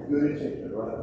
Good intention, right?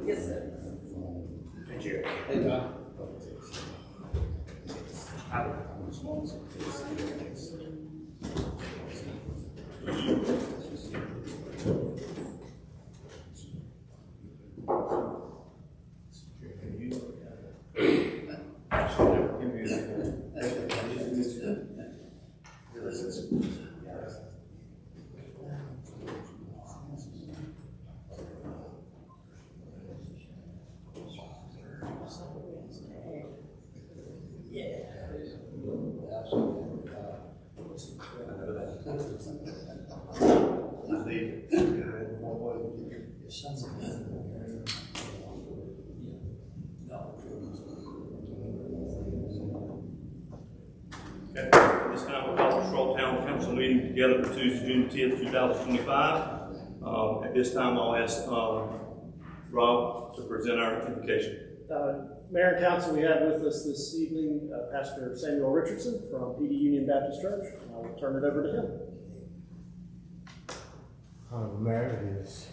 Yes, sir. Hey, Cheraw. Hey, John. This time we'll call the Cheraw Town Council meeting together for Tuesday, June 10th, 2025. At this time, I'll ask Rob to present our invocation. Mayor and Council, we have with us this evening Pastor Samuel Richardson from PD Union Baptist Church. I will turn it over to him. Honorable Mayor, it is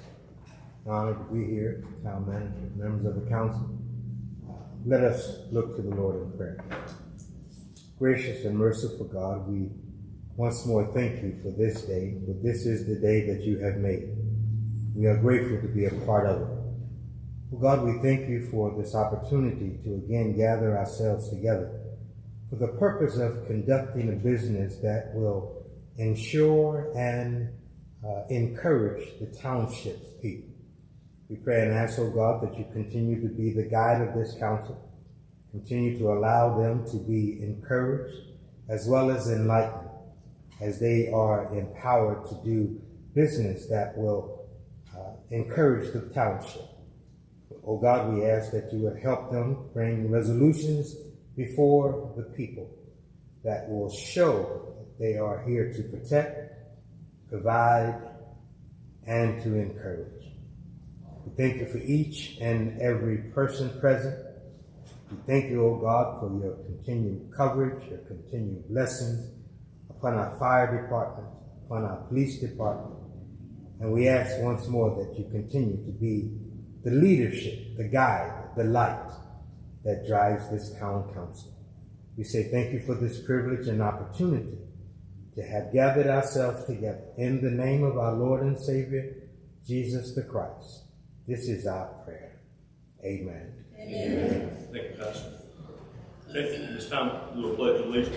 an honor to be here, town manager, members of the council. Let us look to the Lord in prayer. Gracious and merciful God, we once more thank you for this day, for this is the day that you have made. We are grateful to be a part of it. Oh God, we thank you for this opportunity to again gather ourselves together for the purpose of conducting a business that will ensure and encourage the township's people. We pray and ask, oh God, that you continue to be the guide of this council, continue to allow them to be encouraged as well as enlightened as they are empowered to do business that will encourage the township. Oh God, we ask that you would help them bring resolutions before the people that will show that they are here to protect, provide, and to encourage. We thank you for each and every person present. We thank you, O God, for your continued coverage, your continued blessings upon our fire department, upon our police department. And we ask once more that you continue to be the leadership, the guide, the light that drives this town council. We say thank you for this privilege and opportunity to have gathered ourselves together in the name of our Lord and Savior, Jesus the Christ. This is our prayer. Amen. Amen. Thank you, Pastor. Okay, at this time, we will pledge allegiance.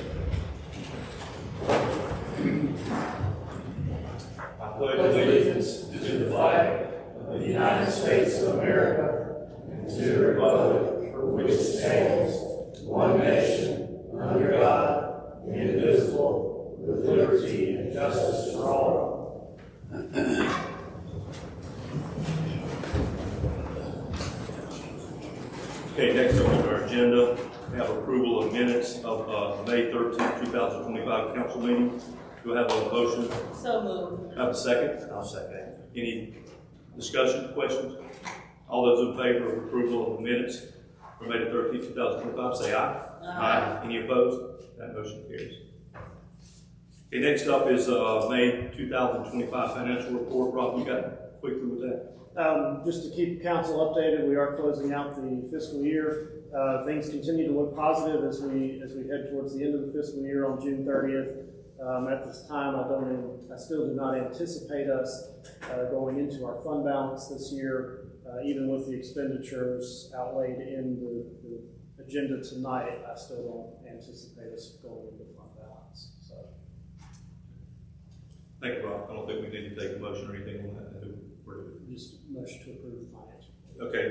I pledge allegiance to the flag of the United States of America and to the republic for which it stands, one nation, under God, indivisible, with liberty and justice for all. Okay, next up on our agenda, we have approval of minutes of May 13th, 2025 council meeting. Do I have a motion? So moved. Have a second? I'll second. Any discussion, questions? All those in favor of approval of the minutes for May 13th, 2025, say aye. Aye. Any opposed? That motion carries. Okay, next up is May 2025 financial report. Rob, you got quickly with that? Just to keep council updated, we are closing out the fiscal year. Things continue to look positive as we head towards the end of the fiscal year on June 30th. At this time, I still do not anticipate us going into our fund balance this year, even with the expenditures outlaid in the agenda tonight, I still don't anticipate us going into fund balance. So, Thank you, Rob. I don't think we need to take a motion or anything on that. just motion to approve the financial. Okay,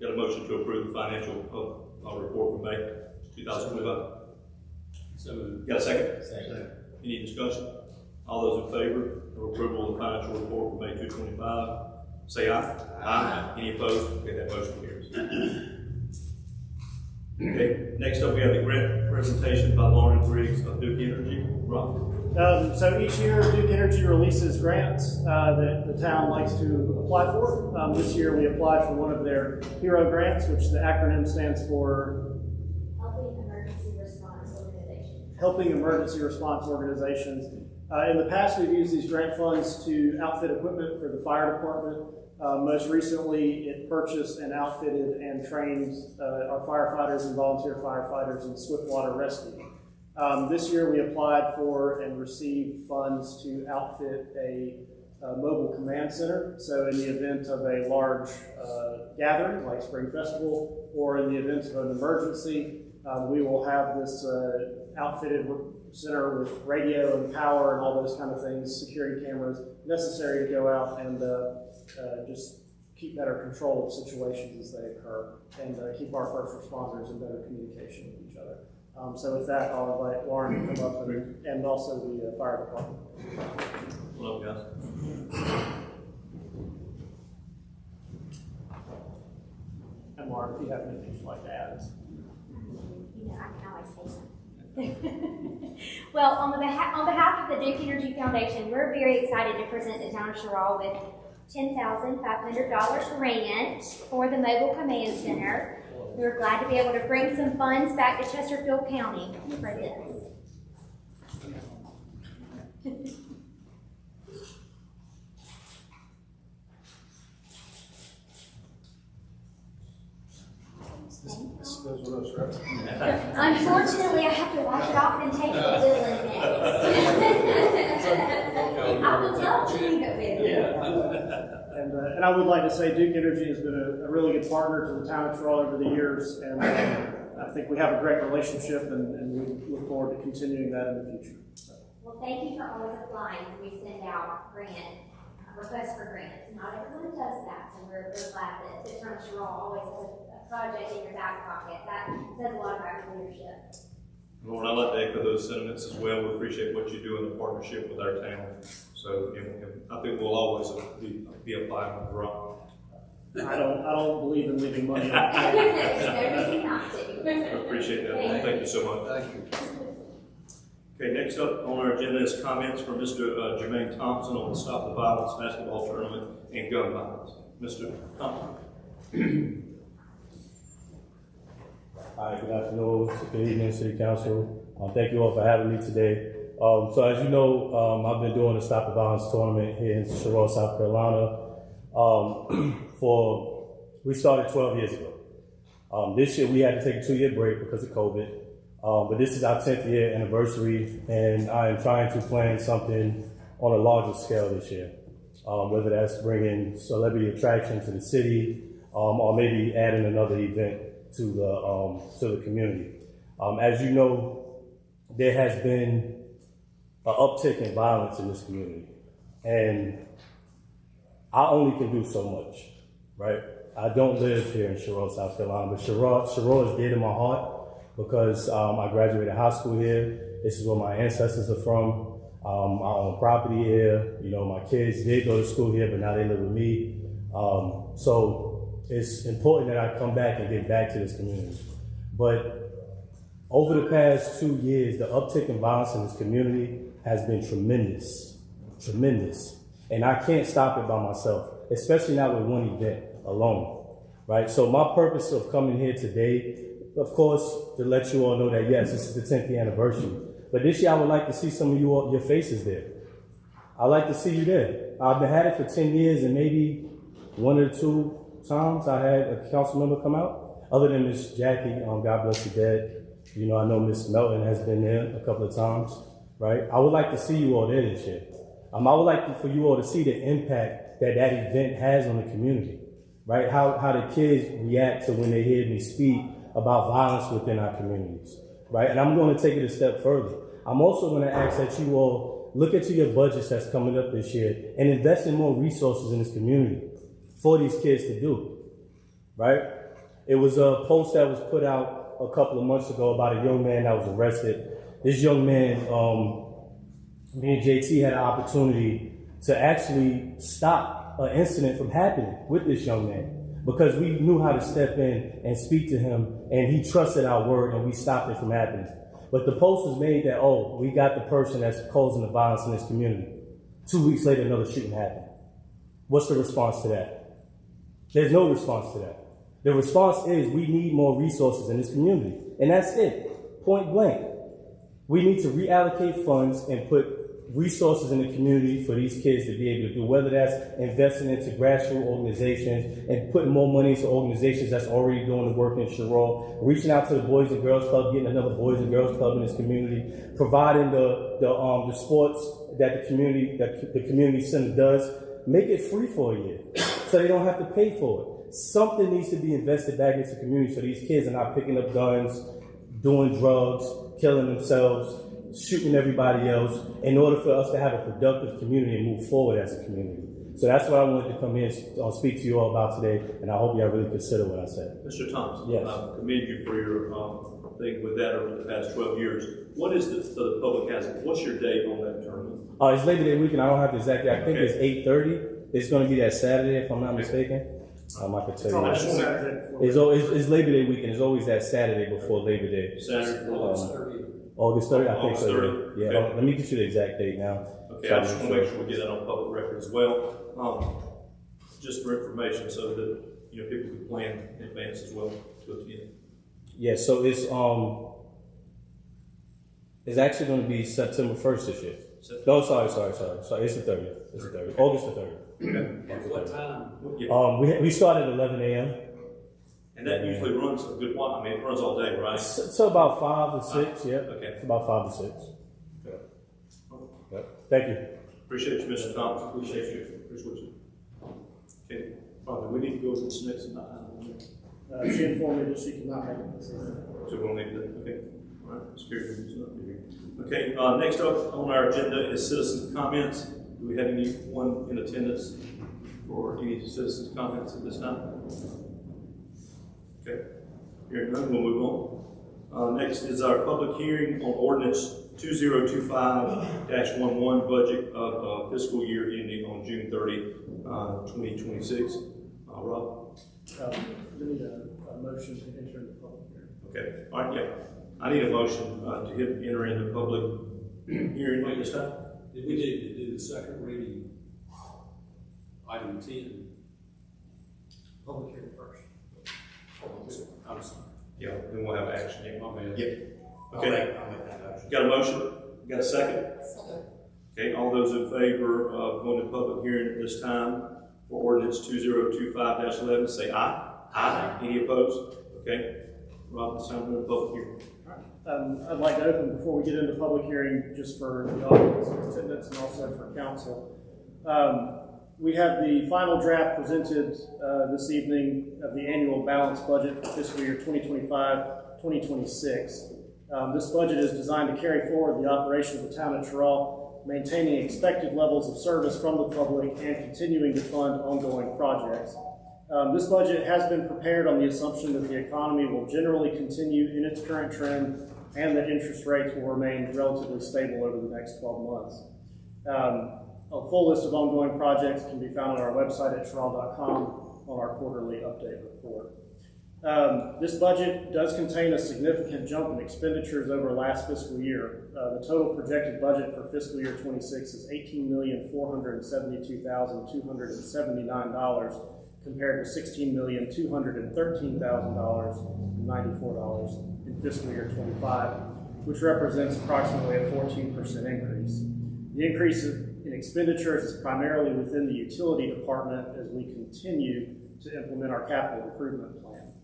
got a motion to approve the financial report for May 2025. So moved. Got a second? Second. Any discussion? All those in favor of approval of the financial report for May 2025, say aye. Aye. Any opposed? Okay, that motion carries. Okay, next up we have the grant presentation by Lauren Briggs of Duke Energy. Rob? So each year, Duke Energy releases grants that the town likes to apply for. This year, we applied for one of their HERO grants, which the acronym stands for Helping Emergency Response Organizations. In the past, we've used these grant funds to outfit equipment for the fire department. Most recently, it purchased and outfitted and trained our firefighters and volunteer firefighters in swiftwater rescue. This year we applied for and received funds to outfit a mobile command center. So in the event of a large gathering like Spring Festival, or in the event of an emergency, we will have this outfitted center with radio and power and all those kind of things, security cameras necessary to go out and just keep better control of situations as they occur, and keep our first responders in better communication with each other. So with that, I'll invite Lauren to come up and also the fire department. Hello, guys. And Lauren, if you have anything you'd like to add. You know, I can always say something. Well, on behalf of the Duke Energy Foundation, we're very excited to present the town of Cheraw with $10,500 grant for the mobile command center. We're glad to be able to bring some funds back to Chesterfield County for this. This goes with us, right? Unfortunately, I have to wipe it off and take it to Dylan next. I would love to leave it with you. And I would like to say Duke Energy has been a really good partner to the town of Cheraw over the years, and I think we have a great relationship, and we look forward to continuing that in the future. So. Well, thank you for always applying when we send out requests for grants. Not everyone does that, so we're glad that the town of Cheraw always has a project in your back pocket. That says a lot about your leadership. Lord, I'd like to echo those sentiments as well. We appreciate what you do in the partnership with our town. So I think we'll always be applying with Rob. I don't believe in leaving money on There's no reason not to. I appreciate that. Thank you so much. Thank you. Okay, next up on our agenda is comments from Mr. Jermaine Thompson on the Stop the Violence basketball tournament and gun violence. Mr. Thompson. Hi, good afternoon, good evening, City Council. Thank you all for having me today. So as you know, I've been doing the Stop the Violence tournament here in Cheraw, South Carolina. We started 12 years ago. This year we had to take a 2-year break because of COVID. But this is our 10th year anniversary, and I am trying to plan something on a larger scale this year. Whether that's bringing celebrity attraction to the city, or maybe adding another event to the community. As you know, there has been an uptick in violence in this community, and I only can do so much, right? I don't live here in Cheraw, South Carolina, but Cheraw is dear to my heart because I graduated high school here. This is where my ancestors are from. I own property here. You know, my kids did go to school here, but now they live with me. So it's important that I come back and get back to this community. But over the past 2 years, the uptick in violence in this community has been tremendous, tremendous. And I can't stop it by myself, especially not with one event alone, right? So my purpose of coming here today, of course, to let you all know that, yes, this is the 10th year anniversary. But this year, I would like to see some of you all, your faces there. I'd like to see you there. I've been had it for 10 years, and maybe 1 or 2 times I had a council member come out. Other than Miss Jackie, God bless her dead. You know, I know Miss Melton has been there a couple of times, right? I would like to see you all there this year. I would like for you all to see the impact that event has on the community, right? How the kids react to when they hear me speak about violence within our communities, right? And I'm going to take it a step further. I'm also going to ask that you all look into your budgets that's coming up this year and invest in more resources in this community for these kids to do, right? It was a post that was put out a couple of months ago about a young man that was arrested. This young man, me and JT had an opportunity to actually stop an incident from happening with this young man because we knew how to step in and speak to him, and he trusted our word, and we stopped it from happening. But the post was made that, oh, we got the person that's causing the violence in this community. 2 weeks later, another shooting happened. What's the response to that? There's no response to that. The response is we need more resources in this community. And that's it, point blank. We need to reallocate funds and put resources in the community for these kids to be able to do, whether that's investing into grassroots organizations and putting more money into organizations that's already doing the work in Cheraw, reaching out to the Boys and Girls Club, getting another Boys and Girls Club in this community, providing the sports that the community center does. Make it free for a year so they don't have to pay for it. Something needs to be invested back into the community so these kids are not picking up guns, doing drugs, killing themselves, shooting everybody else, in order for us to have a productive community and move forward as a community. So that's what I wanted to come in and speak to you all about today, and I hope y'all really consider what I said. Mr. Thompson, yes. I commend you for your thing with that over the past 12 years. What is the public housing? What's your date on that tournament? It's Labor Day weekend. I don't have the exact date. I think it's 8:30. It's going to be that Saturday, if I'm not mistaken. I could tell you. It's Labor Day weekend. It's always that Saturday before Labor Day. Saturday, August 30th. August 30th, I think so. 30th. Yeah. Okay. Let me get you the exact date now. Okay, I just want to make sure we get that on public record as well. Just for information, so that people can plan in advance as well to attend. Yeah. So it's actually going to be September 1st this year. No, sorry. It's the 30th. It's the 30th. August the 30th. Okay. What time? Yeah. We start at 11 a.m. And that usually runs a good while. I mean, it runs all day, right? So about 5 to 6. Yeah. Okay. It's about 5 to 6. Okay. Yep. Thank you. Appreciate you, Mr. Thompson. Appreciate you. Okay. Father, we need to go to this next item. She informed me that she cannot make it this evening. So we'll need to, okay. All right. Spirit is not here. Okay. Next up on our agenda is citizen comments. Do we have anyone in attendance for any citizens' comments at this time? Okay. Hearing none, we'll move on. Next is our public hearing on ordinance 2025-11 budget of fiscal year ending on June 30, 2026. Rob? We need a motion to enter into public hearing. Okay. All right, yeah. I need a motion to enter into public hearing at this time. Did we need to do the second reading? Item 10. Public hearing first. I'm sorry. Yeah, then we'll have action. Yeah. My bad. Yeah. I'll Okay. make that motion. Got a motion? Got a second? Okay, all those in favor of going to public hearing at this time for ordinance 2025-11, say aye. Aye. Any opposed? Okay. Rob, it's time to go to public hearing. I'd like to open, before we get into public hearing, just for the audience attendance and also for council. We have the final draft presented this evening of the annual balanced budget for fiscal year 2025-2026. This budget is designed to carry forward the operation of the town of Cheraw, maintaining expected levels of service from the public and continuing to fund ongoing projects. This budget has been prepared on the assumption that the economy will generally continue in its current trend and that interest rates will remain relatively stable over the next 12 months. A full list of ongoing projects can be found on our website at cheraw.com on our quarterly update report. This budget does contain a significant jump in expenditures over last fiscal year. The total projected budget for fiscal year 26 is $18,472,279 compared to $16,213,094 in fiscal year 25, which represents approximately a 14% increase. The increase in expenditures is primarily within the utility department as we continue to implement our capital improvement plan.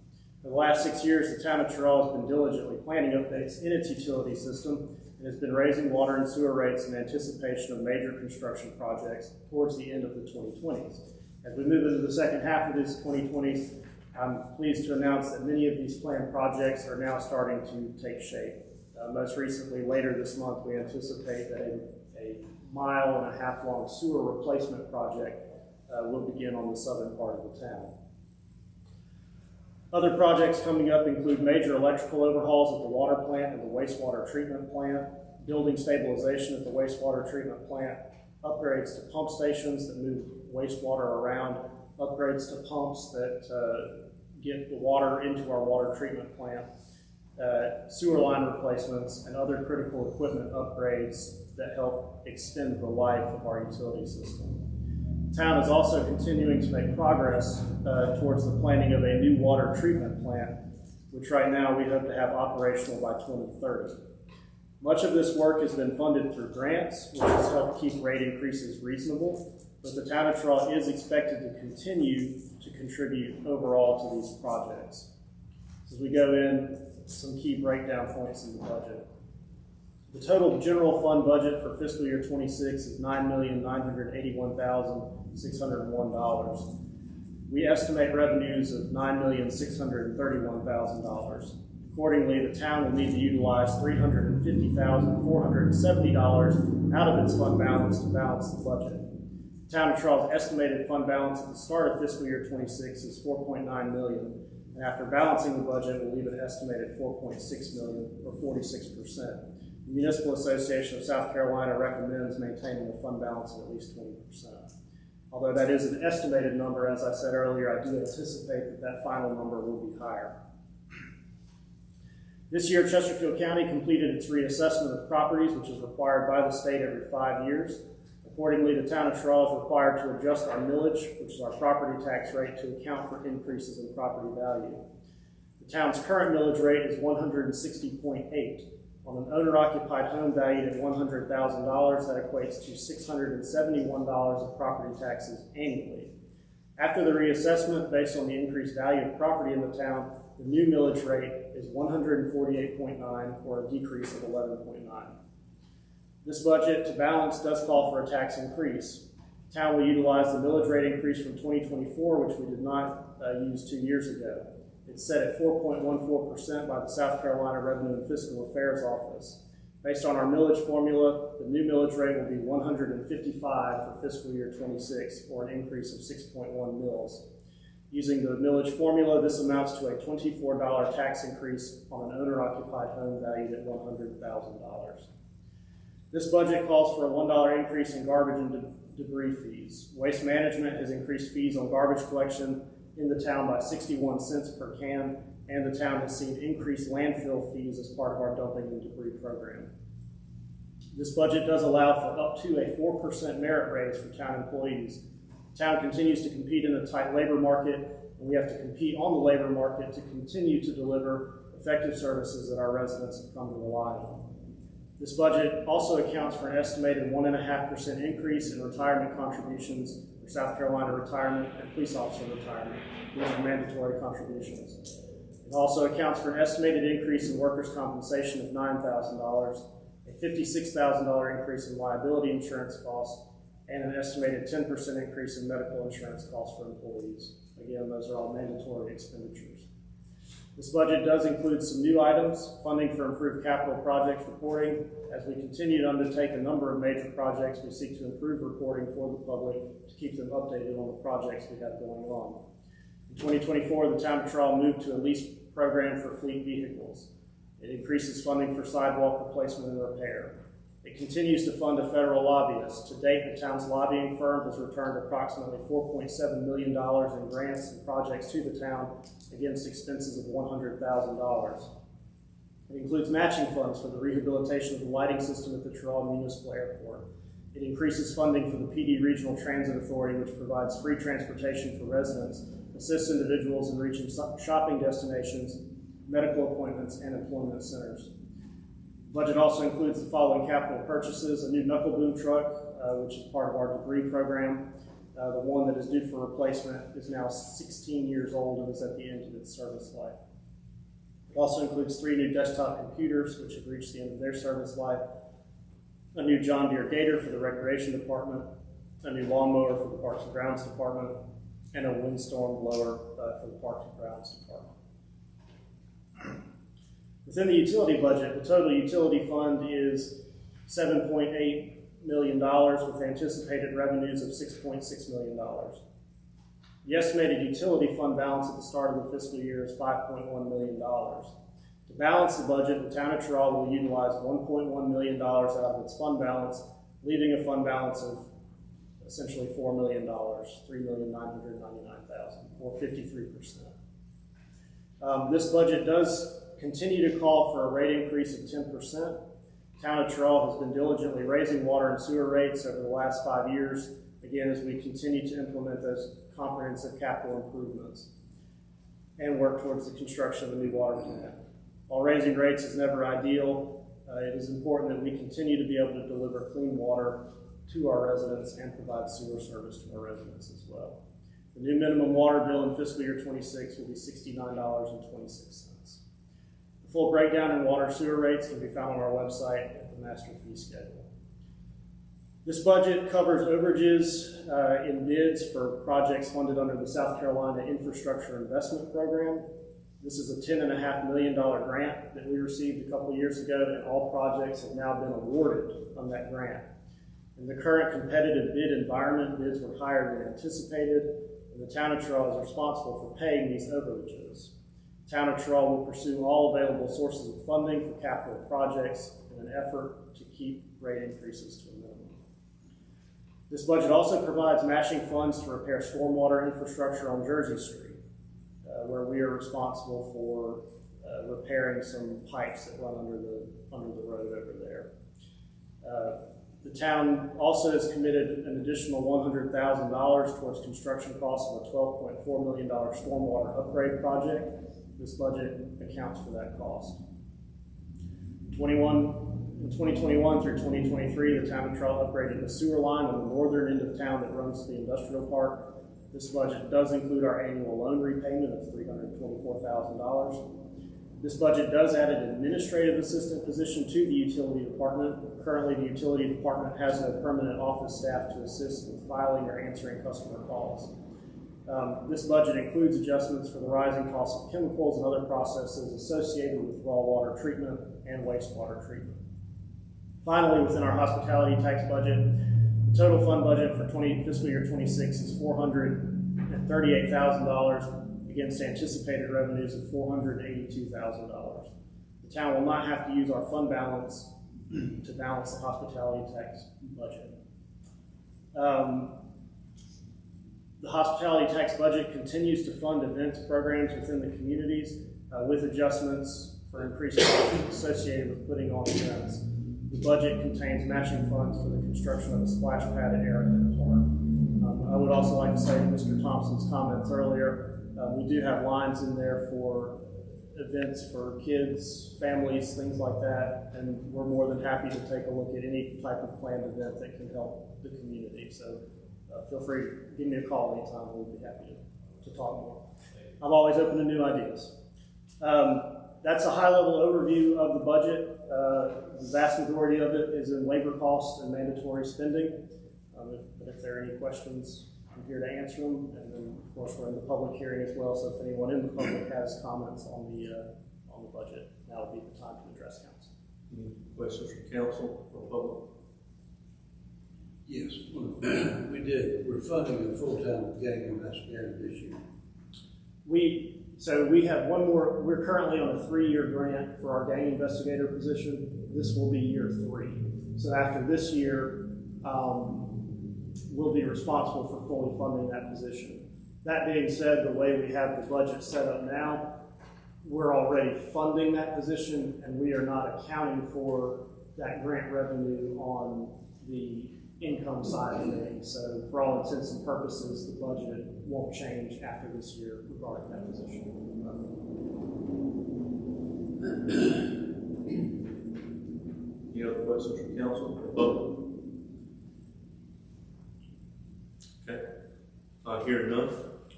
For the last 6 years, the town of Cheraw has been diligently planning updates in its utility system and has been raising water and sewer rates in anticipation of major construction projects towards the end of the 2020s. As we move into the second half of this 2020s, I'm pleased to announce that many of these planned projects are now starting to take shape. Most recently, later this month, we anticipate that a 1.5 mile long sewer replacement project will begin on the southern part of the town. Other projects coming up include major electrical overhauls at the water plant and the wastewater treatment plant, building stabilization at the wastewater treatment plant, upgrades to pump stations that move wastewater around, upgrades to pumps that get the water into our water treatment plant, sewer line replacements, and other critical equipment upgrades that help extend the life of our utility system. The town is also continuing to make progress towards the planning of a new water treatment plant, which right now we hope to have operational by 2030. Much of this work has been funded through grants, which has helped keep rate increases reasonable, but the town of Cheraw is expected to continue to contribute overall to these projects. As we go in, some key breakdown points in the budget. The total general fund budget for fiscal year 26 is $9,981,601. We estimate revenues of $9,631,000. Accordingly, the town will need to utilize $350,470 out of its fund balance to balance the budget. The town of Cheraw's estimated fund balance at the start of fiscal year 26 is $4.9 million, and after balancing the budget, we'll leave an estimated $4.6 million, or 46%. The Municipal Association of South Carolina recommends maintaining a fund balance of at least 20%. Although that is an estimated number, as I said earlier, I do anticipate that that final number will be higher. This year, Chesterfield County completed its reassessment of properties, which is required by the state every 5 years. Accordingly, the town of Cheraw is required to adjust our millage, which is our property tax rate, to account for increases in property value. The town's current millage rate is 160.8. On an owner-occupied home valued at $100,000, that equates to $671 of property taxes annually. After the reassessment, based on the increased value of property in the town, the new millage rate is 148.9, or a decrease of 11.9. This budget, to balance, does call for a tax increase. The town will utilize the millage rate increase from 2024, which we did not use 2 years ago. It's set at 4.14% by the South Carolina Revenue and Fiscal Affairs Office. Based on our millage formula, the new millage rate will be 155 for fiscal year 26, or an increase of 6.1 mils. Using the millage formula, this amounts to a $24 tax increase on an owner-occupied home valued at $100,000. This budget calls for a $1 increase in garbage and debris fees. Waste Management has increased fees on garbage collection in the town by 61 cents per can, and the town has seen increased landfill fees as part of our dumping and debris program. This budget does allow for up to a 4% merit raise for town employees. The town continues to compete in a tight labor market, and we have to compete on the labor market to continue to deliver effective services that our residents have come to rely on. This budget also accounts for an estimated 1.5% increase in retirement contributions for South Carolina retirement and police officer retirement. These are mandatory contributions. It also accounts for an estimated increase in workers' compensation of $9,000, a $56,000 increase in liability insurance costs, and an estimated 10% increase in medical insurance costs for employees. Again, those are all mandatory expenditures. This budget does include some new items, funding for improved capital projects reporting. As we continue to undertake a number of major projects, we seek to improve reporting for the public to keep them updated on the projects we have going on. In 2024, the town of Cheraw moved to a lease program for fleet vehicles. It increases funding for sidewalk replacement and repair. It continues to fund a federal lobbyist. To date, the town's lobbying firm has returned approximately $4.7 million in grants and projects to the town against expenses of $100,000. It includes matching funds for the rehabilitation of the lighting system at the Cheraw Municipal Airport. It increases funding for the PD Regional Transit Authority, which provides free transportation for residents, assists individuals in reaching shopping destinations, medical appointments, and employment centers. The budget also includes the following capital purchases: a new knuckle boom truck, which is part of our debris program. The one that is due for replacement is now 16 years old and is at the end of its service life. It also includes 3 new desktop computers, which have reached the end of their service life, a new John Deere Gator for the Recreation Department, a new lawnmower for the Parks and Grounds Department, and a windstorm blower for the Parks and Grounds Department. Within the utility budget, the total utility fund is $7.8 million with anticipated revenues of $6.6 million. The estimated utility fund balance at the start of the fiscal year is $5.1 million. To balance the budget, the town of Cheraw will utilize $1.1 million out of its fund balance, leaving a fund balance of essentially $4 million, $3,999,000, or 53%. This budget does continue to call for a rate increase of 10%. Town of Cheraw has been diligently raising water and sewer rates over the last 5 years, again, as we continue to implement those comprehensive capital improvements and work towards the construction of a new water plant. While raising rates is never ideal, it is important that we continue to be able to deliver clean water to our residents and provide sewer service to our residents as well. The new minimum water bill in fiscal year 26 will be $69.26. The full breakdown in water sewer rates can be found on our website at the master fee schedule. This budget covers overages in bids for projects funded under the South Carolina Infrastructure Investment Program. This is a $10.5 million grant that we received a couple of years ago, and all projects have now been awarded on that grant. In the current competitive bid environment, bids were higher than anticipated, and the town of Cheraw is responsible for paying these overages. The town of Cheraw will pursue all available sources of funding for capital projects in an effort to keep rate increases to a minimum. This budget also provides matching funds to repair stormwater infrastructure on Jersey Street, where we are responsible for repairing some pipes that run under the road over there. The town also has committed an additional $100,000 towards construction costs of a $12.4 million stormwater upgrade project. This budget accounts for that cost. In 2021 through 2023, the town of Cheraw upgraded the sewer line on the northern end of town that runs to the industrial park. This budget does include our annual loan repayment of $324,000. This budget does add an administrative assistant position to the utility department. Currently, the utility department has no permanent office staff to assist with filing or answering customer calls. This budget includes adjustments for the rising cost of chemicals and other processes associated with raw water treatment and wastewater treatment. Finally, within our hospitality tax budget, the total fund budget for fiscal year 26 is $438,000 against anticipated revenues of $482,000. The town will not have to use our fund balance to balance the hospitality tax budget. The hospitality tax budget continues to fund events programs within the communities with adjustments for increased costs associated with putting on events. The budget contains matching funds for the construction of a splash pad at Arrowhead Park. I would also like to say to Mr. Thompson's comments earlier, we do have lines in there for events for kids, families, things like that, and we're more than happy to take a look at any type of planned event that can help the community. So feel free to give me a call anytime. We'll be happy to talk more. I'm always open to new ideas. That's a high-level overview of the budget. The vast majority of it is in labor costs and mandatory spending. But if there are any questions, I'm here to answer them. And then, of course, we're in the public hearing as well. So if anyone in the public has comments on the budget, now would be the time to address council. Any questions from council or public? Yes, we did. We're funding a full-time gang investigator this year. So we have one more. We're currently on a 3-year grant for our gang investigator position. This will be year 3. So after this year, we'll be responsible for fully funding that position. That being said, the way we have the budget set up now, we're already funding that position, and we are not accounting for that grant revenue on the income side of things. So for all intents and purposes, the budget won't change after this year regarding that position. Any other questions from council or public? Okay. Hearing none,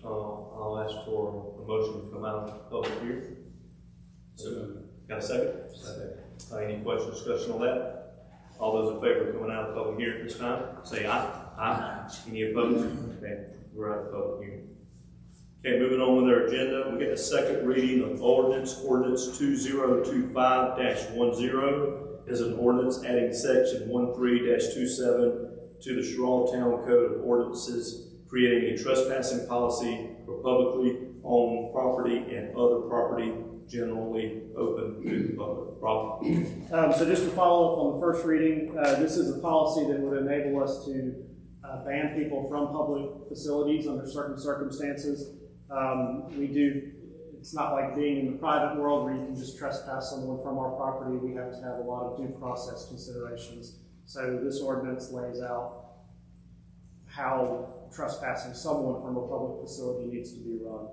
I'll ask for a motion to come out of public here. So, got a second? Second. Any questions, discussion on that? All those in favor of coming out of public hearing at this time, say aye. Aye. Any opposed? Okay, we're out of public hearing. Okay, moving on with our agenda, we get the second reading of ordinance 2025-10 is an ordinance adding section 13-27 to the Cheraw Town Code of Ordinances, creating a trespassing policy for publicly owned property and other property generally open to the public. Rob? So just to follow up on the first reading, this is a policy that would enable us to ban people from public facilities under certain circumstances. It's not like being in the private world where you can just trespass someone from our property. We have to have a lot of due process considerations. So this ordinance lays out how trespassing someone from a public facility needs to be run.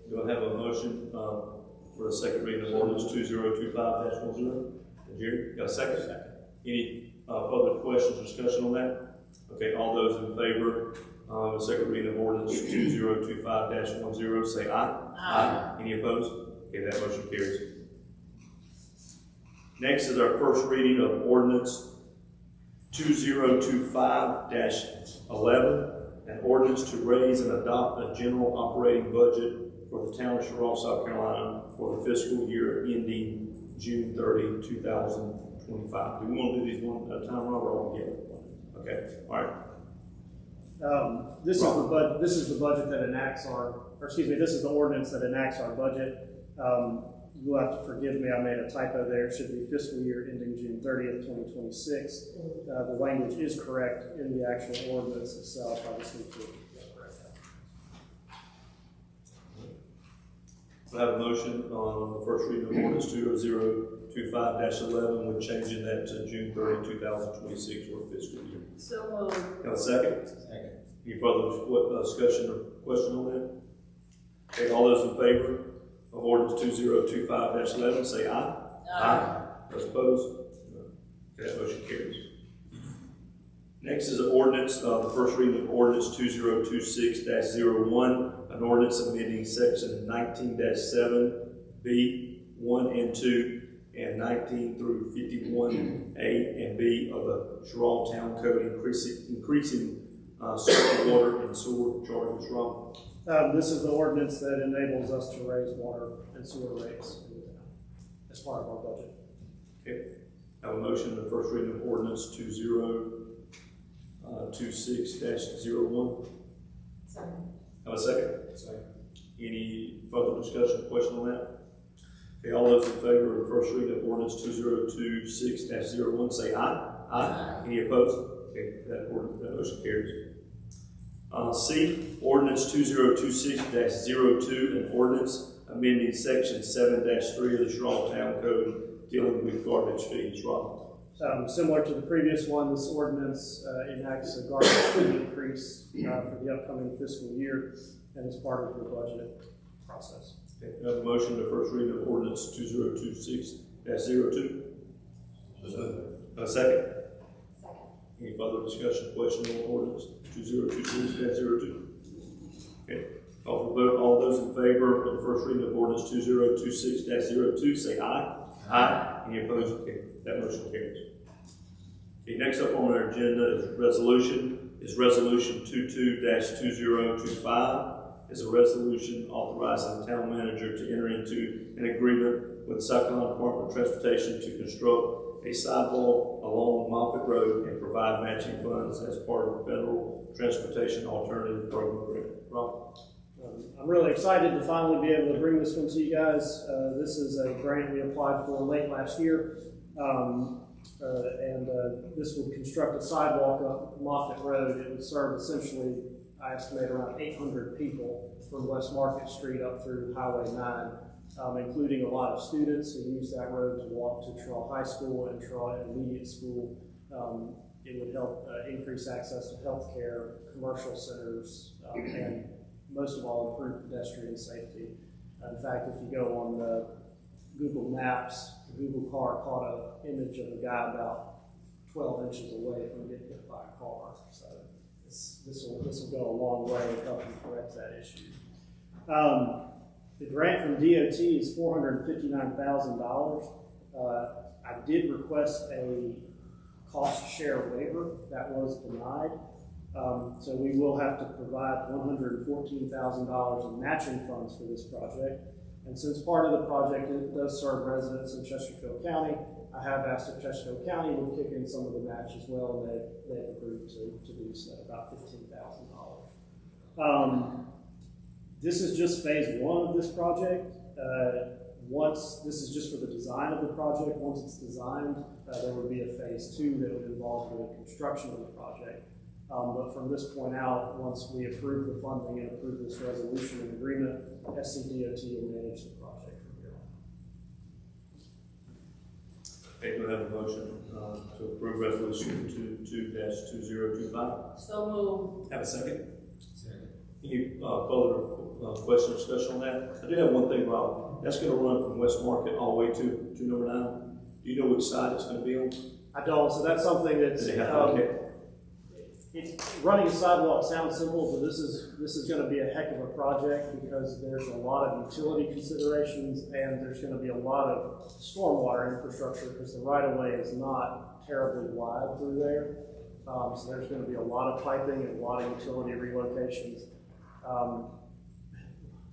Do I have a motion for a second reading of ordinance 2025-10? Jerry, got a second? Any further questions or discussion on that? Okay, all those in favor of the second reading of ordinance 2025-10 say aye. Aye. Any opposed? Okay, that motion carries. Next is our first reading of ordinance 2025-11, an ordinance to raise and adopt a general operating budget for the town of Cheraw, South Carolina for the fiscal year ending June 30, 2025. Do we want to do these one at a time, Robert, or all together? Okay, all right. This is the budget that enacts this is the ordinance that enacts our budget. You'll have to forgive me, I made a typo there. It should be fiscal year ending June 30th, 2026. The language is correct in the actual ordinance itself. I just need to correct that. I have a motion on the first reading of ordinance 2025-11 with changing that to June 30, 2026 for fiscal year. So moved. Have a second? Second. Any further discussion or question on that? Okay, all those in favor of ordinance 2025-11 say aye. Aye. Those opposed? Okay, that motion carries. Next is an ordinance, the first reading of ordinance 2026-01, an ordinance amending section 19-7B, 1 and 2, and 19 through 51A and B of the Cheraw Town Code, increasing surface water and sewer charges. Rob? This is the ordinance that enables us to raise water and sewer rates as part of our budget. Okay. I have a motion on the first reading of ordinance 2026-01. Have a second? Second. Any further discussion or question on that? Okay, all those in favor of the first reading of ordinance 2026-01 say aye. Aye. Any opposed? Okay, that motion carries. C, ordinance 2026-02, an ordinance amending section 7-3 of the Cheraw Town Code dealing with garbage fees. Rob? Similar to the previous one, this ordinance enacts a garbage fee increase for the upcoming fiscal year, and is part of the budget process. Okay, we have a motion to first reading of ordinance 2026-02. A second? Any further discussion, question on ordinance 2026-02? Okay, call for vote. All those in favor of the first reading of ordinance 2026-02 say aye. Aye. Any opposed? Okay, that motion carries. Okay, next up on our agenda is resolution 22-2025. Is a resolution authorizing the town manager to enter into an agreement with the South Carolina Department of Transportation to construct a sidewalk along Moffett Road and provide matching funds as part of the Federal Transportation Alternative Program grant. Rob? I'm really excited to finally be able to bring this one to you guys. This is a grant we applied for late last year, and this would construct a sidewalk up Moffett Road. It would serve essentially, I estimate, around 800 people from West Market Street up through Highway 9, including a lot of students who use that road to walk to Cheraw High School and Cheraw Intermediate School. It would help increase access to health care, commercial centers, and most of all, improve pedestrian safety. In fact, if you go on the Google Maps, the Google car caught an image of a guy about 12 inches away from getting hit by a car. So this will go a long way in helping correct that issue. The grant from DOT is $459,000. I did request a cost share waiver that was denied. So we will have to provide $114,000 in matching funds for this project. And since part of the project does serve residents in Chesterfield County, I have asked if Chesterfield County would kick in some of the match as well, and they've agreed to do so, about $15,000. This is just phase one of this project. This is just for the design of the project. Once it's designed, there would be a phase two that would involve the construction of the project. But from this point out, once we approve the funding and approve this resolution and agreement, SCDOT will manage the project from here on. Okay, do I have a motion to approve resolution 22-2025? So moved. Have a second? Any further question or discussion on that? I do have one thing, Rob. That's going to run from West Market all the way to number 9. Do you know which side it's going to be on? I don't, so that's something that's, it's running a sidewalk sounds simple, but this is going to be a heck of a project because there's a lot of utility considerations and there's going to be a lot of stormwater infrastructure because the right-of-way is not terribly wide through there. So there's going to be a lot of piping and a lot of utility relocations.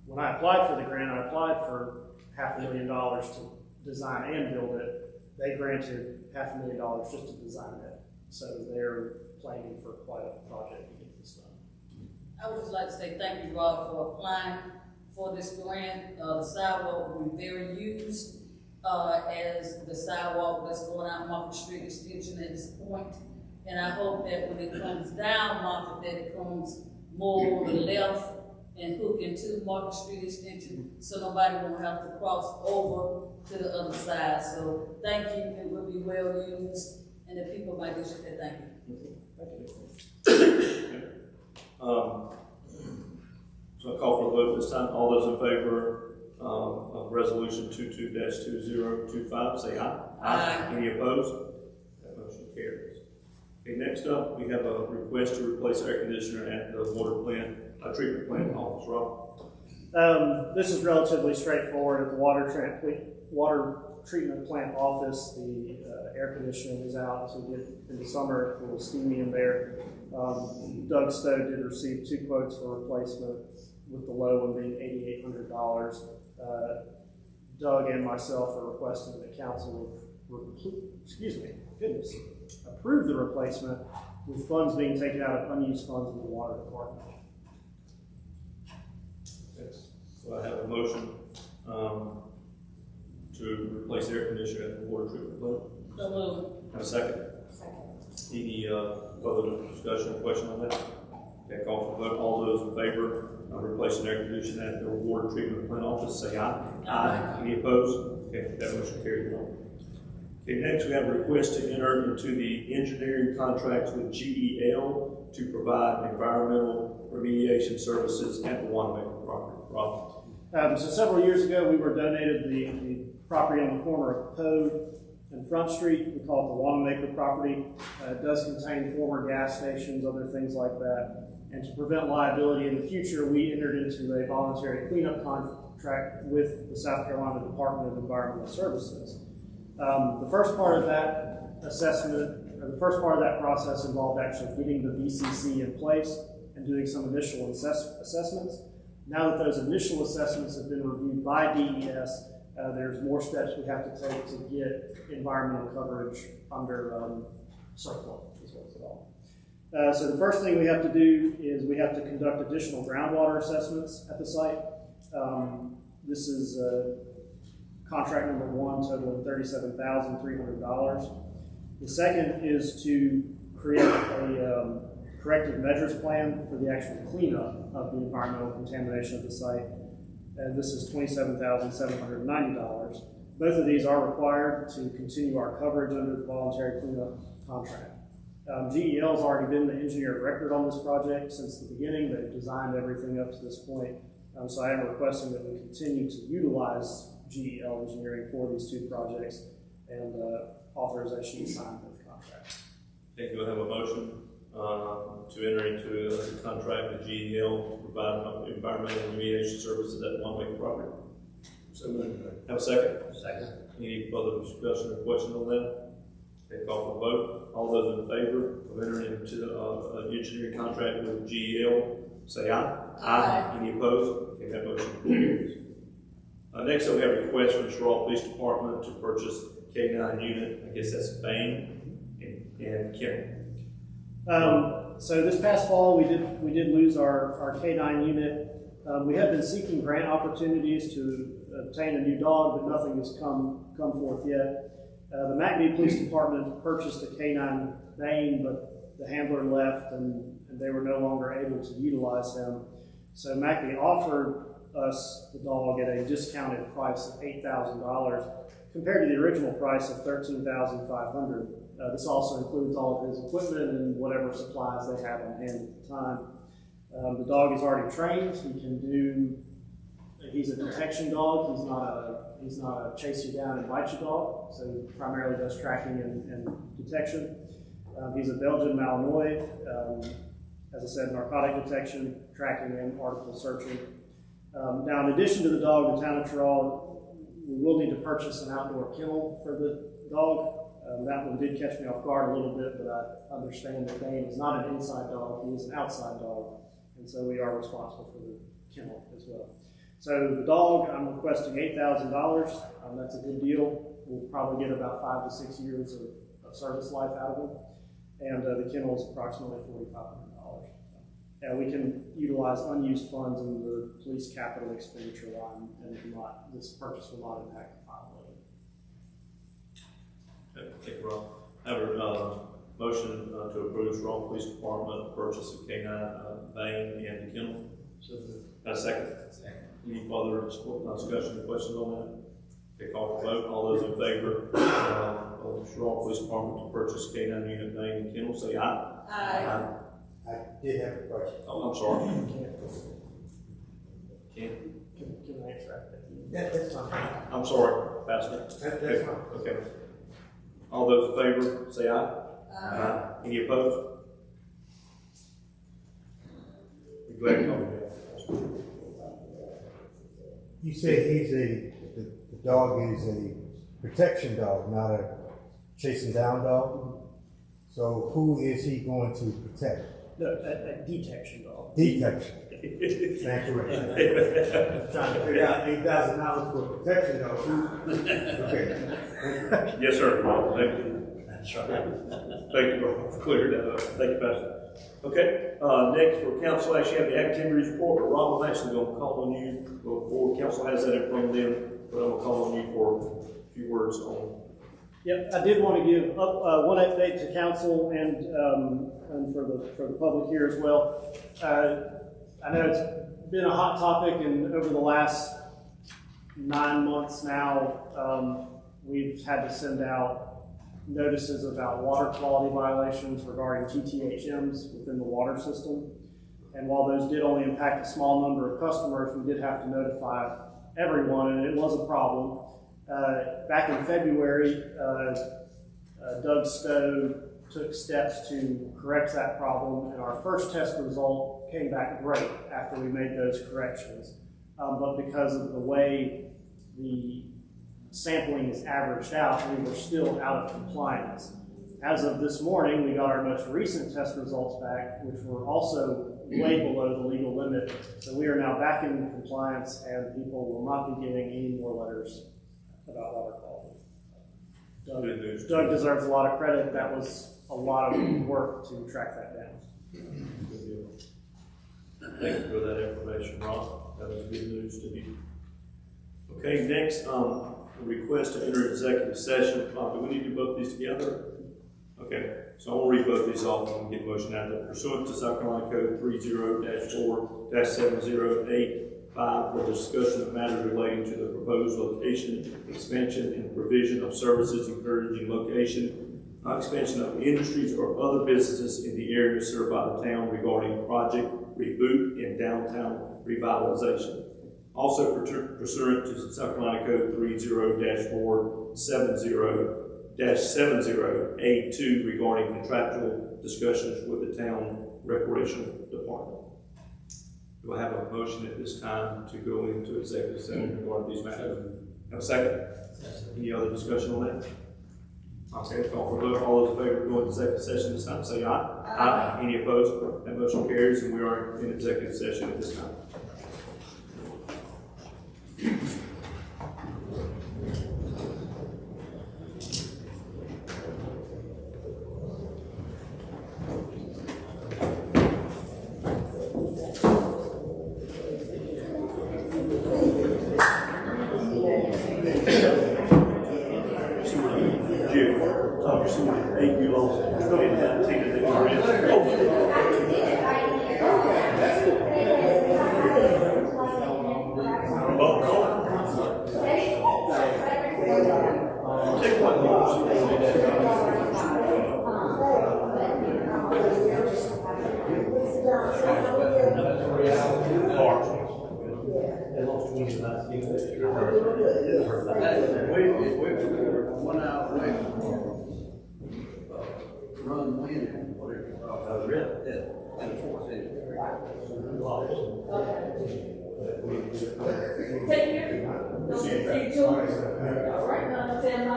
When I applied for the grant, I applied for $500,000 to design and build it. They granted $500,000 just to design it. So they're planning for quite a project to get this done. I would just like to say thank you, Rob, for applying for this grant. The sidewalk will be very used as the sidewalk that's going out Market Street extension at this point. And I hope that when it comes down Market, that it comes more on the left and hook into Market Street extension so nobody won't have to cross over to the other side. So thank you, it will be well used, and the people of my district say thank you. So I call for a vote this time. All those in favor of resolution 22-2025, say aye. Aye. Any opposed? That motion carries. Okay, next up, we have a request to replace air conditioner at the treatment plant office. Rob? This is relatively straightforward. At the water treatment plant office, the air conditioning is out as we get into summer. It's a little steamy in there. Doug Stowe did receive 2 quotes for replacement, with the low one being $8,800. Doug and myself are requesting that council approve the replacement with funds being taken out of unused funds in the water department. So I have a motion to replace the air conditioner at the water treatment plant. So moved. Have a second? Second. Any further discussion or question on that? Okay, call for vote. All those in favor of replacing air conditioning at the water treatment plant office, say aye. Aye. Any opposed? Okay, that motion carries. Okay, next we have a request to enter into the engineering contract with GEL to provide environmental remediation services at the Wanamaker property. Rob? So several years ago, we were donated the property on the corner of Poe and Front Street. We call it the Wanamaker property. It does contain former gas stations, other things like that. And to prevent liability in the future, we entered into a voluntary cleanup contract with the South Carolina Department of Environmental Services. The first part of that assessment, or the first part of that process involved actually getting the VCC in place and doing some initial assessments. Now that those initial assessments have been reviewed by DES, there's more steps we have to take to get environmental coverage under CERCLA, is what it's called. So the first thing we have to do is we have to conduct additional groundwater assessments at the site. This is contract number 1, totaling $37,300. The second is to create a corrective measures plan for the actual cleanup of the environmental contamination of the site. And this is $27,790. Both of these are required to continue our coverage under the voluntary cleanup contract. GEL has already been the engineer of record on this project since the beginning. They've designed everything up to this point. So I am requesting that we continue to utilize GEL engineering for these 2 projects and authorization to sign both contracts. Thank you. I have a motion to enter into a contract with GEL to provide environmental remediation services at the Wanamaker property. So have a second? Second. Any further discussion or question on that? Okay, call for the vote. All those in favor of entering into an engineering contract with GEL, say aye. Aye. Any opposed? Okay, that motion carries. Next up, we have a request from the Cheraw Police Department to purchase K-9 unit. I guess that's Bain and Kennel. So this past fall, we did lose our K-9 unit. We have been seeking grant opportunities to obtain a new dog, but nothing has come forth yet. The McNeese Police Department purchased a K-9 Bain, but the handler left and they were no longer able to utilize him. So McNeese offered us the dog at a discounted price of $8,000 compared to the original price of $13,500. This also includes all of his equipment and whatever supplies they have on hand at the time. The dog is already trained. He's a detection dog. He's not a chase you down and bite you dog. So he primarily does tracking and detection. He's a Belgian Malinois. As I said, narcotic detection, tracking, and article searching. Now, in addition to the dog, the town of Cheraw, we will need to purchase an outdoor kennel for the dog. That one did catch me off guard a little bit, but I understand that Bain is not an inside dog, he is an outside dog, and so we are responsible for the kennel as well. So the dog, I'm requesting $8,000. That's a good deal. We'll probably get about 5 to 6 years of service life out of him, and the kennel is approximately $4,500. And we can utilize unused funds in the police capital expenditure line, and this purchase will not impact the $5 million. Okay, thank you, Rob. I have a motion to approve Cheraw Police Department purchase of K-9 Bain and the kennel. A second. Any further discussion or questions on that? Okay, call for vote. All those in favor of Cheraw Police Department to purchase K-9 unit Bain and kennel, say aye. Aye. I did have a question. Oh, I'm sorry. Can Can I extract that? That's fine. I'm sorry, Pastor. That's fine. Okay. All those in favor, say aye. Aye. Any opposed? Be glad to know. You say the dog is a protection dog, not a chasing down dog. So who is he going to protect? No, a detection dog. Detection. Thank you. Trying to figure out $8,000 for a protection dog. Okay. Yes, sir. Thank you. That's right. Thank you for clearing that up. Thank you, Pastor. Okay, next for council, actually have the activities report, but Rob, I'm actually going to call on you before council has that in front of them, but I'm going to call on you for a few words on. Yep, I did want to give one update to council and for the public here as well. I know it's been a hot topic, and over the last 9 months now, we've had to send out notices about water quality violations regarding TTHMs within the water system. And while those did only impact a small number of customers, we did have to notify everyone, and it was a problem. Back in February, Doug Stowe took steps to correct that problem, and our first test result came back great after we made those corrections. But because of the way the sampling is averaged out, we were still out of compliance. As of this morning, we got our most recent test results back, which were also way below the legal limit. So we are now back in compliance, and people will not be getting any more letters about water quality. Doug deserves a lot of credit. That was a lot of work to track that down. Thank you for that information, Rob. That was good news to me. Okay, next, request to enter executive session. Do we need to vote these together? Okay, so I will read both these off and get motion out there. Pursuant to South Carolina Code 30-4-7085 for discussion of matters relating to the proposed location, expansion, and provision of services, encouraging location, expansion of industries or other businesses in the area served by the town regarding project reboot and downtown revitalization. Also pursuant to South Carolina Code 30-470-70A2 regarding contractual discussions with the town recreational department. Do I have a motion at this time to go into executive session regarding these matters? Have a second? Any other discussion on that? Okay, call for vote. All those in favor of going to executive session this time, say aye. Aye. Any opposed? That motion carries, and we are in executive session at this time. One hour away run wind and whatever. Oh, really? Yeah, and the fourth inning. Take care. Don't see you too. All right, now, 10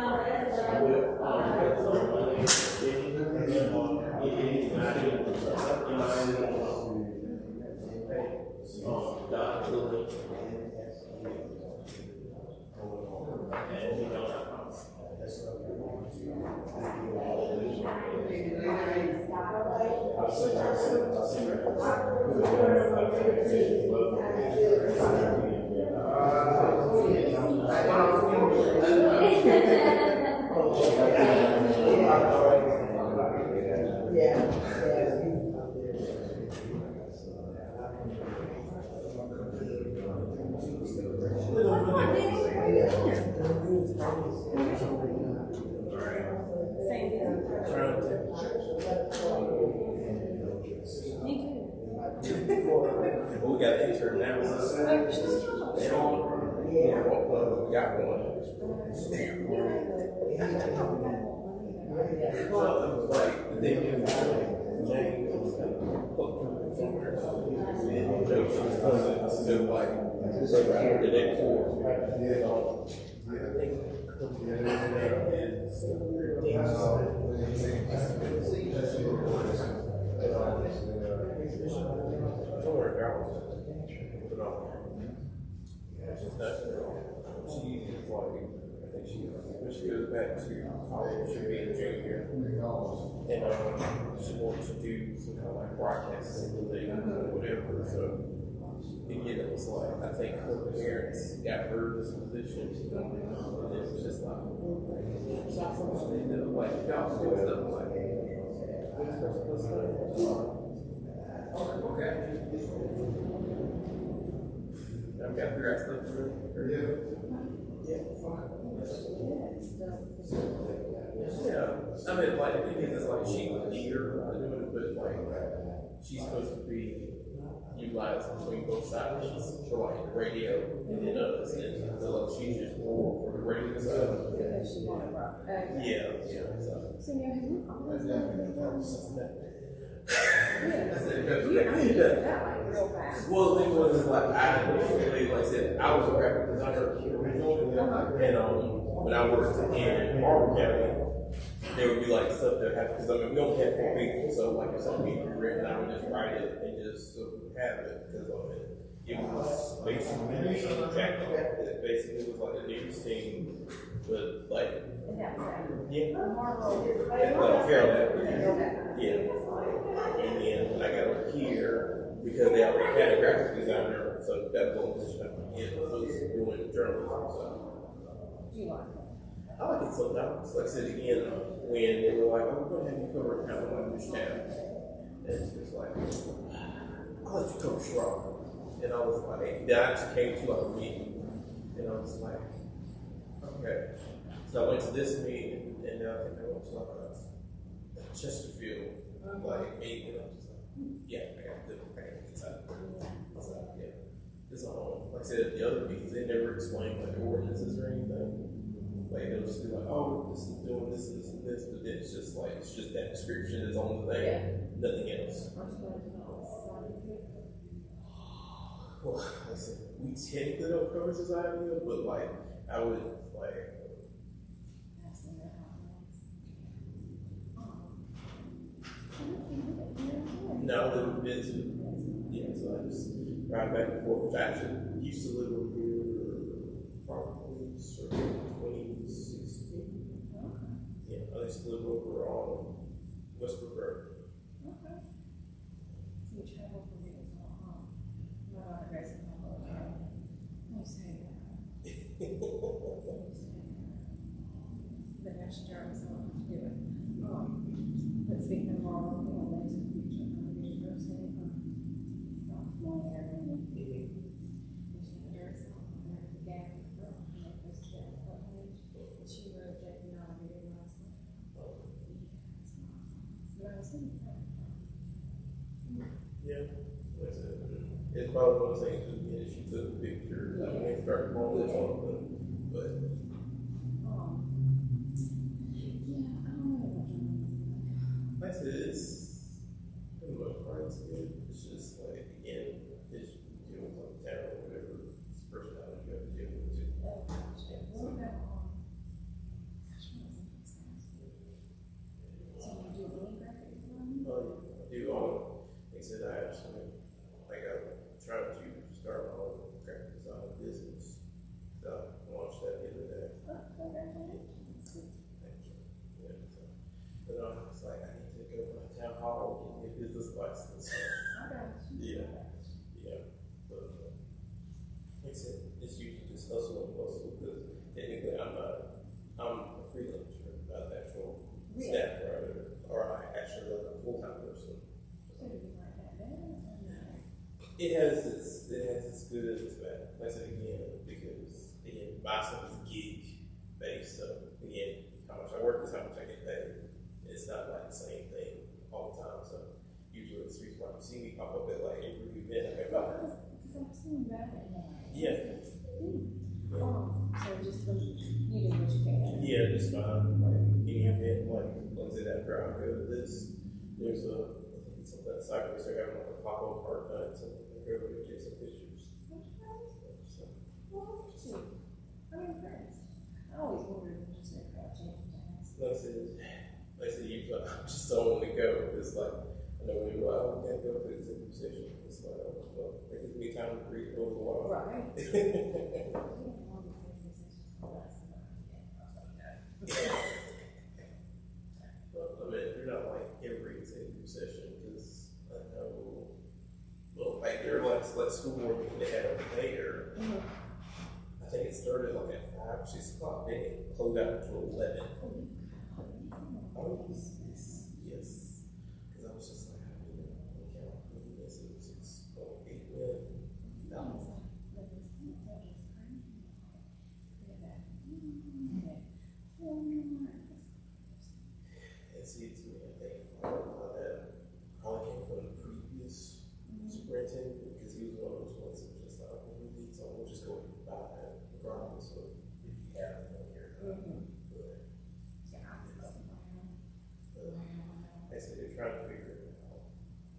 We got an intern now. They don't. Yeah. We got one. So, like, they do the day before. She goes back to college, she'll be a junior, and she wants to do some kind of like broadcasting thing or whatever. So again, it was like I think her parents got her this position, and it was just like like y'all do stuff like okay. I've got to figure out stuff for her. Yeah, I mean, like, the thing is, like, she's eager to do it, but, like, she's supposed to be utilized between both sides for, like, the radio and then us, and so, like, she's just more for the radio side. Yeah. Well, the thing was, is like, I really, like I said, I was a graphic designer originally, and when I worked in Marble County, there would be like stuff that happened, because I mean, we only had 4 people, so like if something needed to be written, I would just write it and just have it, because it was basically it basically was like a news team, but like, Cheraw, and then when I got over here, because they already had a graphic designer, so that was the position I was doing journalism, so. I like it sometimes. Like I said again, when they were like, "Oh, we're going to have you cover kind of like this town," and it's just like, "I'll let you cover Cheraw," and I was like, then I just came to a meeting, and I was like, "Okay." So I went to this meeting, and then I think I went to like Chesterfield, like meeting, and I was just like, "Yeah, I got to do it. I got to get inside." So yeah, it's like I said, the other meetings they never explained like ordinances or anything. Like they'll just be like, oh, this is doing this and this and this, but then it's just that description is on the thing, nothing else. Well, like I said, we technically don't cover society, but like I would like No, I live in Benson. Yeah, so I just drive back and forth. Which I actually used to live over here probably sort of 2016. Yeah, I used to live over on Westbrook Road. Okay. You travel for me as well, my daughter goes to my mother. I say that. But now she drives on to do it. But speaking of all, you know, ways in the future, I'm going to university. Long area. And she drives on there, the gap, and it goes to that page. And she wrote that, you know, I did last night. But I was thinking about it. Yeah, that's it. It's probably one of the things that she took a picture. I mean, started calling this on, but. Yeah, I don't know what Like I said, it's for the most part it's good. It's just like again, it's dealing with town or whatever personality you have to deal with too. I do all. Like I said, I have some like I'm trying to start my own graphic design business. So I launched that the other day. Yeah, so. But it's like I need to go to my town hall and get a business license. Yeah. But like I said, it's usually just hustle and bustle because technically I'm a freelancer, not the actual staff writer, or I actually like a full-time person. It has its good and its bad. Like I said again, because again, my stuff is gig based, so again, how much I work is how much I get paid. It's not like the same thing all the time. So usually it's the reason why you see me pop up at like every event I go by. Yeah. So just you do what you can. Yeah, just fine. Like any event, like let's say after I go to this, there's I think it's on that Cypress, they're having like a pop-up art night, so I go over and take some pictures. So. I'm impressed. I always wondered if it's their project. Like I said, usually I'm just don't want to go. It's like, I know when you go, we can't go to the executive session. It's like, well, it gives me time to breathe over the while. Right. Well, I mean, you're not like every executive session, because I know, well, like their like school board meeting they had over there, I think it started like at 5 or 6 o'clock, then it closed out until 11. Oh, yes. Because I was just like, I mean, I can't believe this. It was 6.8 million. And see, to me, I think a lot of that probably came from the previous superintendent, because he was one of those ones that was just like, well, we need someone, we'll just go and buy that, regardless of if you have it on here. I said they're trying to figure it out.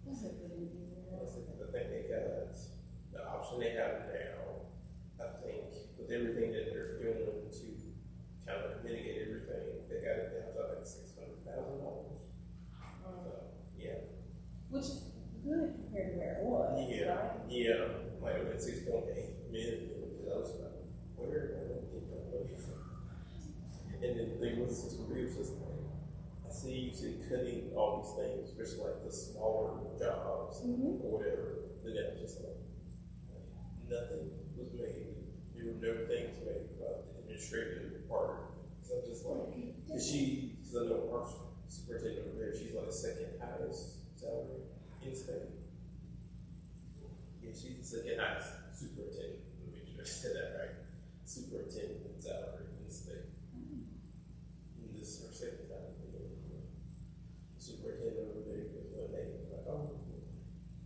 I think they got the option they have now. I think with everything that they're doing to kind of mitigate everything, they got it down to like $600,000. Yeah. Which is good compared to where it was, right? Yeah. Like it went 6.8 million. I was like, where am I going to get that money from? And then the thing was just weird, just like, I see you see cutting all these things, especially like the smaller jobs or whatever. Then it was just like nothing was made. There were no things made about the administrative part. So I'm just like, because I know our superintendent over there, she's like second highest salary in the state. Yeah, she's the second highest superintendent. Let me make sure I said that right. Superintendent salary in the state. And this is her second time. The superintendent over there goes one day and like, oh,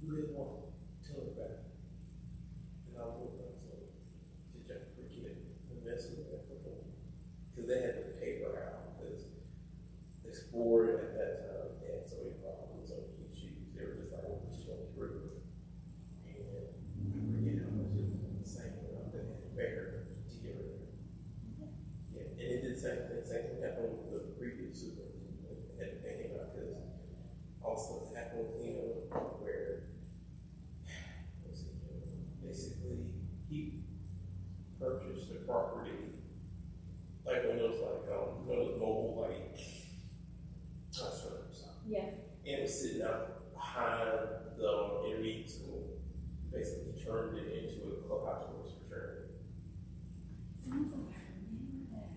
you really want to tell her about it. And I was like, did you forget the mess with that before? Because they had to pay her out, because this board at that time they had so many problems, so many issues. They were just like, well, we just want to prove it. And I forget how much it was the same amount that they had to pay her to get rid of her. Yeah, and it did the same thing happened with the previous superintendent. They had to pay him out because all of a stuff happened with him where basically he purchased the property like one of those one of those mobile trucks. Yeah. And it was sitting out behind the intermediate school. Basically turned it into a clubhouse for his fraternity. Sounds like I remember that.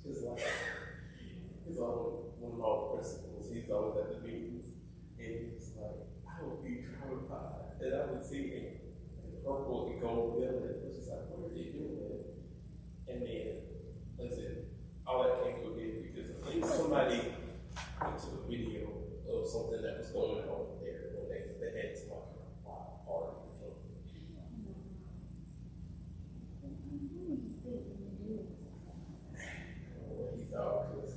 It's like one of my principals, he's always at the meetings, and he's like, I would be traumatized, and I would see him in purple and gold building. It was just like, what are they doing? And then, like I said, all that came to a head because I think somebody went to a video of something that was going on there when they had some like a party or something. What he thought, because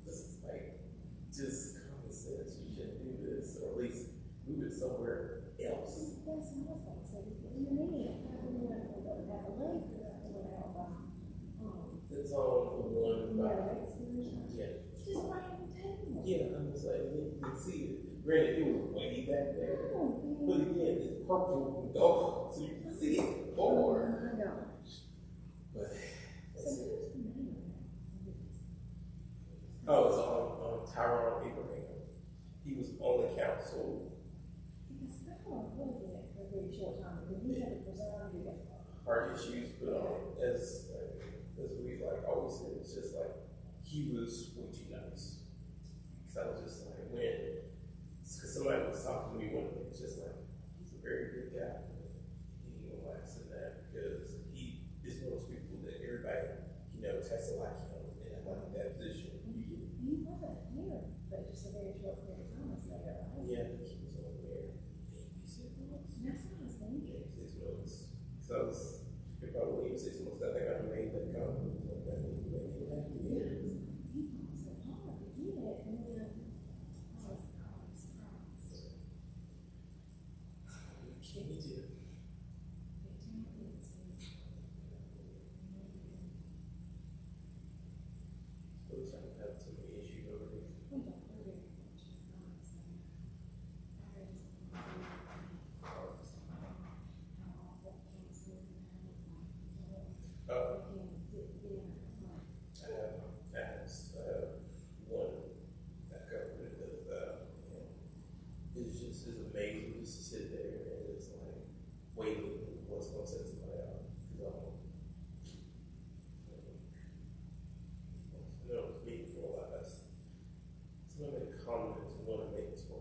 this is like just common sense. You shouldn't do this, or at least move it somewhere else. That's what I was about to say. In the meeting, I don't know if I have a link or that's what It's on the one by, yeah. just right on the table. Yeah, I'm just like, you can see it. Granted, it was way back there. But again, it's purple and gold, so you can see it forward. Oh my gosh. But So who's the name of that? oh, it's on Cheraw Abraham. He was on the council. Because I don't know that for a very short time, because we had to preserve it. Heart issues, but as we like always said, it's just like he was way too nice. Because I was just like, because somebody was talking to me one day, it's just like, he's a very good guy. He ain't gonna last in that because he is one of those people that everybody, has to like him and like that position. He wasn't here, but just a very short period of time, so right? Yeah, he was on there. That's what I was thinking. 6 months. So if I would leave 6 months, I think I made that comment. Yeah. He fought so hard to get it, and then I was surprised. Change it. Looks like we have too many issues over here. We don't know very much, honestly. I heard just how awful cancer and how Oh. they can't sit there. I have one that government that it's just is amazing just to sit there and it's like waiting for what's going to set somebody out. I know it's meeting for a lot. Somebody made a comment to one of the for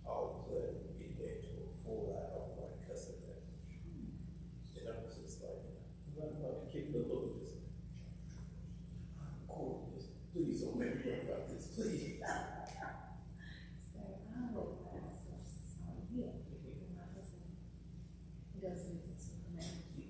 all of a sudden getting into a full out like cussing that. And I was just like, I'm about to kick the little just cool, please don't make me worry about this, please. So I would ask us on here, and my husband goes into this information.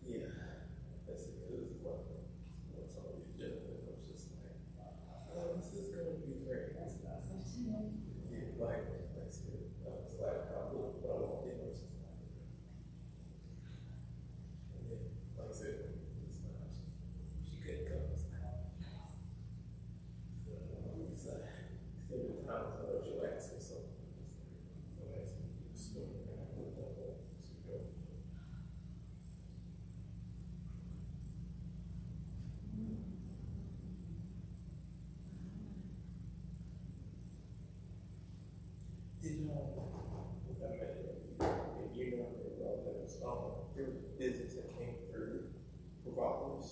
Yeah, that's because what's all you've done, and I was just like, oh, this is going to be great. Yeah, like I said, I was like, I walked in, I was just like, and then, like I said, she couldn't come. It's like, every time I know she'll ask me something. She'll ask me to do a story, and I wouldn't know what to go. There was business that came through for Rollins.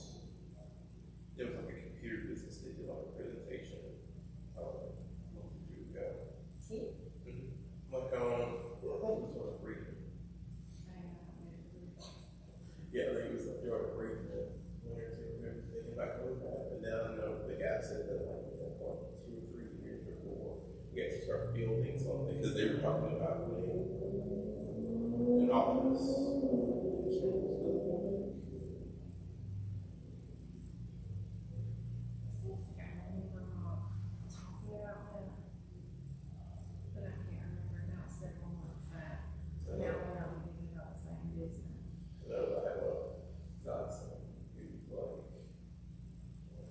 There was like a computer business that did like a presentation a month or two ago. Like I think it was on a briefing. Yeah, I think it was like during a briefing. One or two members thinking about coming back, but now I know the guy said that like 2 or 3 years before we got to start building something, because they were talking about putting an office.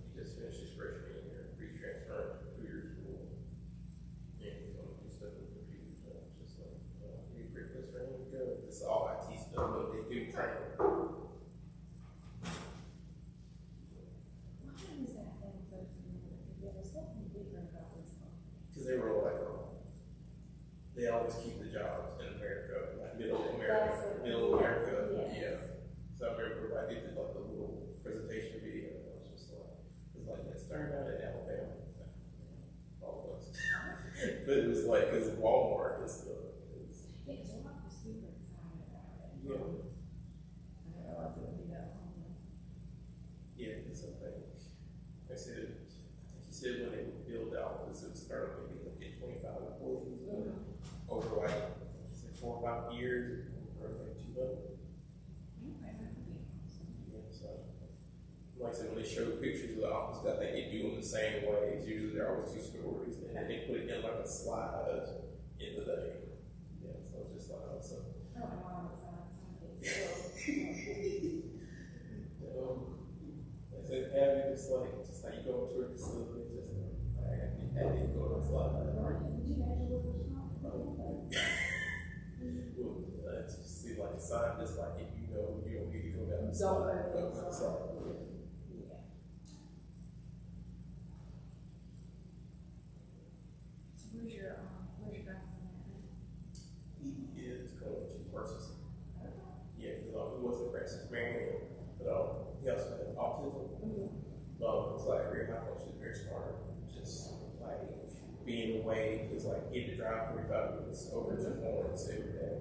He just finished his freshman year, re-transferring to 2 years school. And he's going to do stuff with computers. So it's just like, be a great place for him to go. It's all IT stuff, but they do training. Because they were like, they always keep the jobs in America, like middle America, yeah. So I remember I did like a little presentation video, and I was just like, let's start out in Alabama. All of us. But it was like, because Walmart and stuff. Yeah. Yeah, it's something. I said, he said when they would build out, this would start maybe like at 25 employees over like 4 or 5 years, or like 200. Yeah, so like I said, when they show pictures of the office, I think they do them the same way. It's usually they're always 2 stories, and then they put it in like a slide in the day. Yeah, so it's just like awesome. It's like just like you go to a facility, just like I didn't go to a slide. To see like a sign, just like if you know you don't need to go down the slide. Where's your grandson at? He is going to Versus. Yeah, because he wasn't Francis Marion, but he also had autism. It's like very high function, very smart. Just like being away, just like he had to drive 45 minutes over to Florence every day.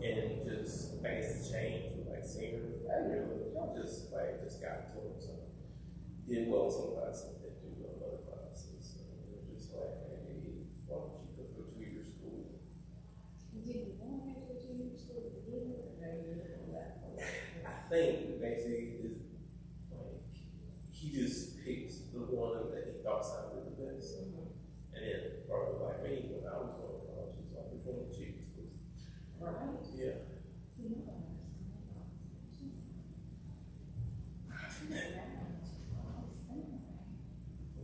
And just, I guess the change with like senior, really, just got to him. So did well in some classes, they do well in other classes. So they're just like, hey, why don't you go to a 2-year school? Did you want him to go to 2-year school to begin with, or no, you were looking at that? I think basically is like he just picks the one that he thought sounded the best. And then probably like me, when I was going to college, it's like which one to choose. Right. Yeah.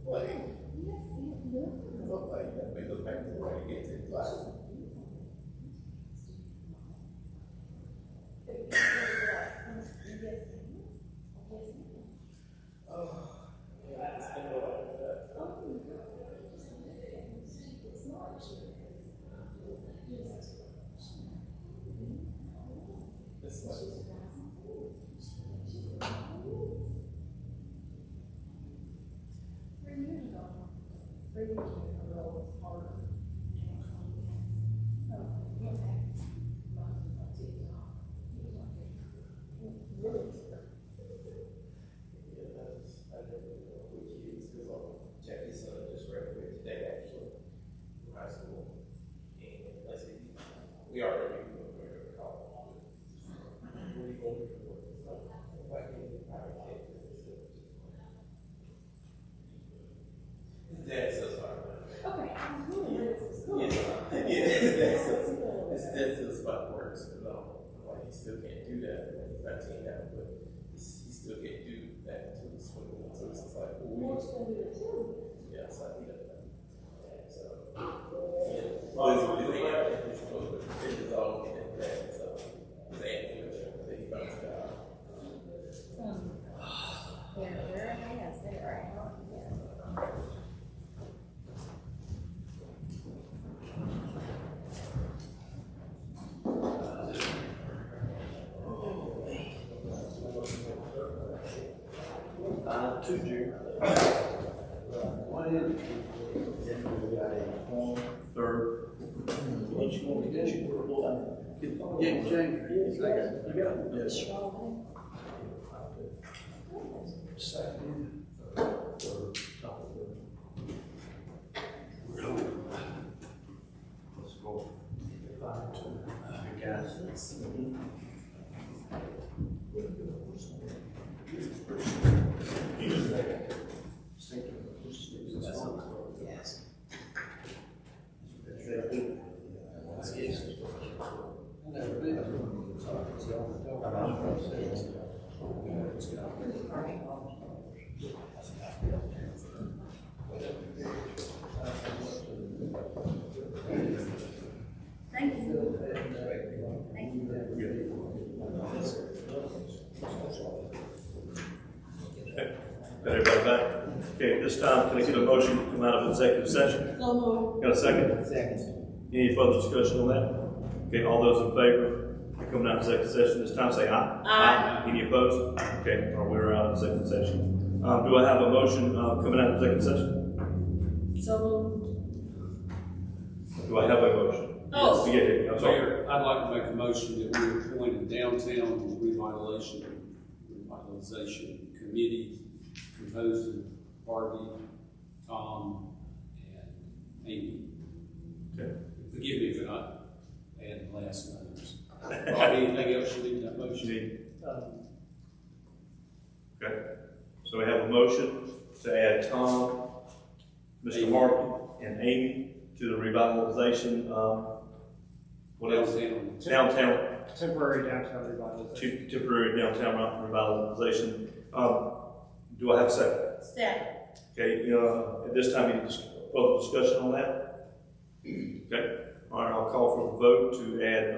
Like, look like that, but look back to the way to get to the class. Oh, yeah, it's been a while like that. It's like, 3 years ago, a little harder. I never know which kids, because Jackie's son just graduated today, actually, from high school. And let's see, we already knew we were going to college. What are you going to do? Like, his dad says, Okay, his dad says spot works, but no, like, he still can't do that. He's 19 now, but he still can't do that until he's 21. So it's just like, yeah, it's like, he doesn't know. So, his is all in that, so his aunt English, that he found his job. very nice, right? Two, Jerry. One in. Then we got a form, third. What you want to get you? Yeah, James. You got it. Yes. Second. Thank you. Thank you. Okay, got everybody back? Okay, at this time, can I get a motion to come out of executive session? So moved. Got a second? Second. Any further discussion on that? Okay, all those in favor of coming out of executive session this time, say aye. Aye. Any opposed? Okay, we're out of executive session. Do I have a motion coming out of executive session? So moved. Do I have a motion? Oh. Yeah, I'm sorry. Mayor, I'd like to make a motion that we appoint a downtown revitalization committee composed of Harvey, Tom, and Amy. Okay. Forgive me if not add the last names. Robbie, anything else you need in that motion? Okay, so we have a motion to add Tom, Mr. Amy. Harvey, and Amy to the revitalization, what else? Downtown, Temporary downtown revitalization. temporary downtown revitalization. Do I have a second? Second. Okay, at this time, any further discussion on that? Okay, all right, I'll call for the vote to add,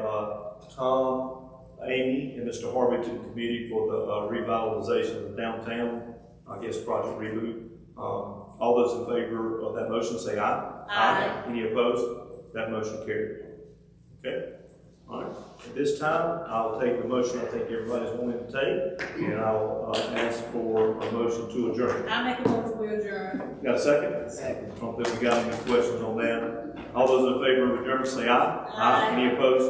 Tom, Amy, and Mr. Harvey to the committee for the, revitalization of the downtown, I guess, project reboot. All those in favor of that motion say aye. Aye. Any opposed? That motion carried. Okay, all right. At this time, I'll take the motion I think everybody's wanting to take, and I'll ask for a motion to adjourn. I make a motion to adjourn. Got a second? Second. I don't think we got any questions on that. All those in favor of adjourn say aye. Aye. Any opposed?